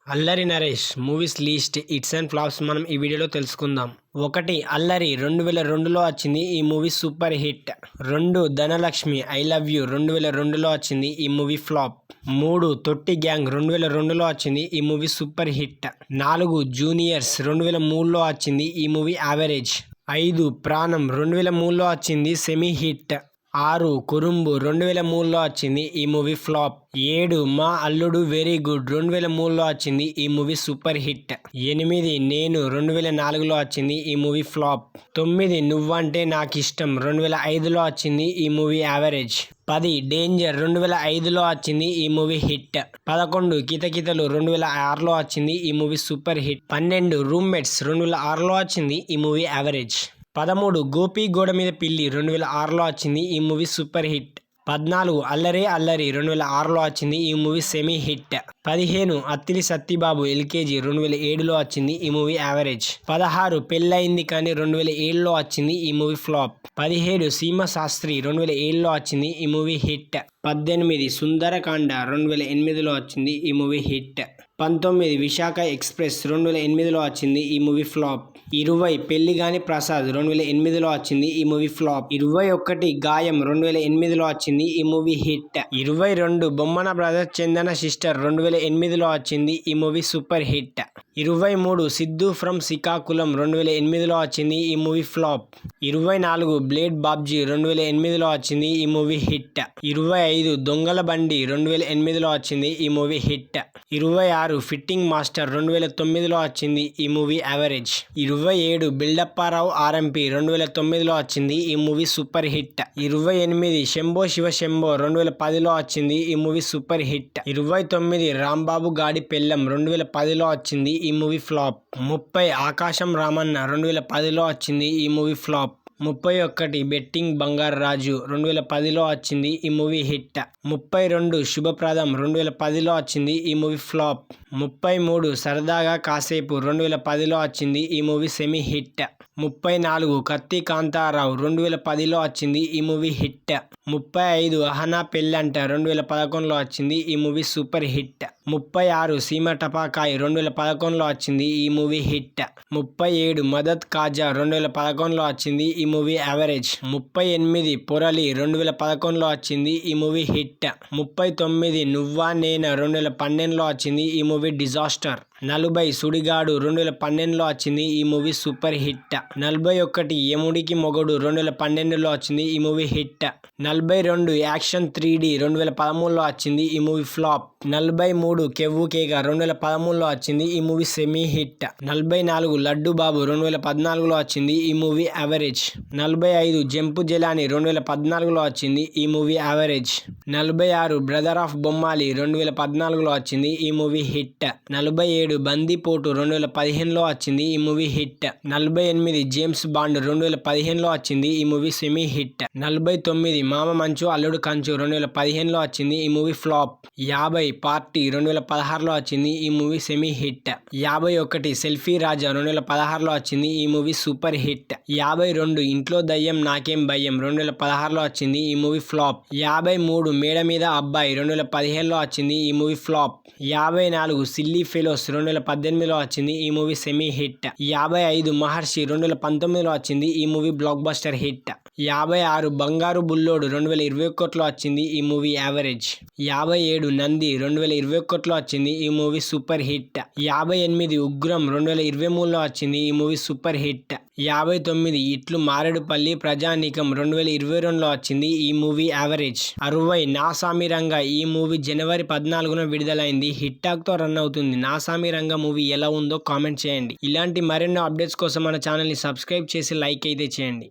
అల్లరి Naresh movies list hits and flops మనం ఈ వీడియోలో తెలుసుకుందాం. 1. అల్లరి 2002లో వచ్చింది. ఈ movie super hit. 2. Dhanalakshmi I love you 2002లో వచ్చింది. ఈ మూవీ ఫ్లాప్. 3. తొట్టి గ్యాంగ్ 2002లో వచ్చింది. ఈ మూవీ సూపర్ హిట్. 4. జూనియర్స్ 2003లో వచ్చింది. ఈ మూవీ యావరేజ్. 5. ప్రాణం 2003లో వచ్చింది. Semi hit. 6. కురుంబు 2003లో వచ్చింది. ఈ మూవీ ఫ్లాప్. 7. మా అల్లుడు వెరీ గుడ్ 2003లో వచ్చింది. ఈ మూవీ సూపర్ హిట్. 8. నేను 2004లో వచ్చింది. ఈ మూవీ ఫ్లాప్. 9. నువ్వంటే నాకిష్టం 2005లో వచ్చింది. ఈ మూవీ యావరేజ్. 10. డేంజర్ 2005లో వచ్చింది. ఈ మూవీ హిట్. 11. కితకితలు 2006లో వచ్చింది. ఈ మూవీ సూపర్ హిట్. 12. రూమ్మేట్స్ 2006లో వచ్చింది. ఈ మూవీ యావరేజ్. 13. గోపి గోడ మీద పిల్లి 2006లో వచ్చింది. ఈ మూవీ సూపర్ హిట్. 14. అల్లరే అల్లరి 2006లో వచ్చింది. ఈ movie semi hit. 15. Attili Sattibabu LKG 2007లో వచ్చింది. ఈ మూవీ యావరేజ్. 16. పెళ్ళయింది కానీ 2007లో వచ్చింది. ఈ మూవీ ఫ్లాప్. 17. సీమ శాస్త్రి 2007లో వచ్చింది. ఈ మూవీ హిట్. 18. సుందరకాండ 2008లో వచ్చింది. ఈ మూవీ హిట్. 19. విశాఖ ఎక్స్ప్రెస్ 2008లో వచ్చింది. ఈ మూవీ ఫ్లాప్. 20. పెళ్లిగాని ప్రసాద్ 2008లో వచ్చింది. ఈ మూవీ ఫ్లాప్. 21. గాయం 2008లో వచ్చింది. ఈ movie hit. 22. Bommana brothers Chandana sister 2008లో వచ్చింది. ఈ movie super hit. 23. Siddhu from Srikakulam 2008లో వచ్చింది. ఈ మూవీ ఫ్లాప్. 24. బ్లేడ్ బాబ్జీ 2008లో వచ్చింది. ఈ మూవీ హిట్. 25. దొంగల బండి 2008లో వచ్చింది. ఈ మూవీ హిట్. 26. ఫిట్టింగ్ మాస్టర్ 2009లో వచ్చింది. ఈ మూవీ యావరేజ్. 27. బిల్డప్పారావు ఆర్ఎంపీ 2009లో వచ్చింది. ఈ movie super hit. 28. Shambho Shiva Shambho 2010లో వచ్చింది. ఈ మూవీ సూపర్ హిట్. 29. రాంబాబు గాడి పెళ్ళం 2010లో వచ్చింది. ఈ మూవీ ఫ్లాప్. 30. ఆకాశం రామన్న 2010లో వచ్చింది. ఈ మూవీ ఫ్లాప్. 31. బెట్టింగ్ బంగారు రాజు 2010లో వచ్చింది. ఈ మూవీ హిట్. 32. శుభప్రదం 2010లో వచ్చింది. ఈ మూవీ ఫ్లాప్. 33. సరదాగా కాసేపు 2010లో వచ్చింది. ఈ మూవీ సెమీ హిట్. 34. కత్తి కాంతారావు 2010లో వచ్చింది. ఈ మూవీ హిట్. 35. అహనా పెళ్ళంట 2011లో వచ్చింది. ఈ మూవీ సూపర్ హిట్. 36. సీమ టపాకాయ్ 2011లో వచ్చింది. ఈ మూవీ హిట్. 37. మదత్ కాజా 2011లో వచ్చింది. ఈ మూవీ యావరేజ్. 38. పొరలి 2011లో వచ్చింది. ఈ మూవీ హిట్. 39. నువ్వా నేనా 2012లో వచ్చింది. ఈ మూవీ డిజాస్టర్. 40. సుడిగాడు 2012లో వచ్చింది. ఈ మూవీ సూపర్ హిట్. 41. యముడికి మొగుడు 2012లో వచ్చింది. ఈ మూవీ హిట్. 42. యాక్షన్ 3D 2013లో వచ్చింది. ఈ మూవీ ఫ్లాప్. 43. కెవ్వు కేక 2013లో వచ్చింది. ఈ మూవీ సెమీ హిట్. 44. లడ్డు బాబు 2014లో వచ్చింది. ఈ మూవీ యావరేజ్. 45. జంపు జలాని 2014లో వచ్చింది. ఈ మూవీ యావరేజ్. 46. బ్రదర్ ఆఫ్ బొమ్మాలి 2014లో వచ్చింది. ఈ మూవీ హిట్. 47. బందిపోటు 2015లో వచ్చింది. ఈ మూవీ హిట్. 48. జేమ్స్ బాండ్ 2015లో వచ్చింది. ఈ మూవీ సెమీ హిట్. 49. మామ మంచు అల్లుడు కంచు 2015లో వచ్చింది. ఈ మూవీ ఫ్లాప్. 50. పార్టీ 2016లో వచ్చింది. ఈ మూవీ సెమీ హిట్. 51. సెల్ఫీ రాజా 2016లో వచ్చింది. ఈ మూవీ సూపర్ హిట్. 52. ఇంట్లో దయ్యం నాకేం భయం 2016లో వచ్చింది. ఈ మూవీ ఫ్లాప్. 53. మేడ మీద అబ్బాయి 2015లో వచ్చింది. ఈ మూవీ ఫ్లాప్. 54. సిల్లీ ఫెలోస్ 2018లో వచ్చింది. ఈ మూవీ సెమీ హిట్. 55. మహర్షి 2019లో వచ్చింది. ఈ మూవీ బ్లాక్ బస్టర్ హిట్. 56. బంగారు బుల్లోడు 2021లో వచ్చింది. ఈ మూవీ యావరేజ్. 57. నంది 2021లో వచ్చింది. ఈ మూవీ సూపర్ హిట్. 58. ఉగ్రం 2023లో వచ్చింది. ఈ మూవీ సూపర్ హిట్. 59. ఇట్లు మారేడుపల్లి ప్రజానీకం 2022లో వచ్చింది. ఈ మూవీ యావరేజ్. 60. నా సామి రంగా ఈ మూవీ జనవరి 14న విడుదలైంది. హిట్ టాక్ తో రన్ అవుతుంది. నా సామి రంగా మూవీ ఎలా ఉందో కామెంట్ చేయండి. ఇలాంటి మరెన్నో అప్డేట్స్ కోసం మన ఛానల్ని సబ్స్క్రైబ్ చేసి లైక్ అయితే చేయండి.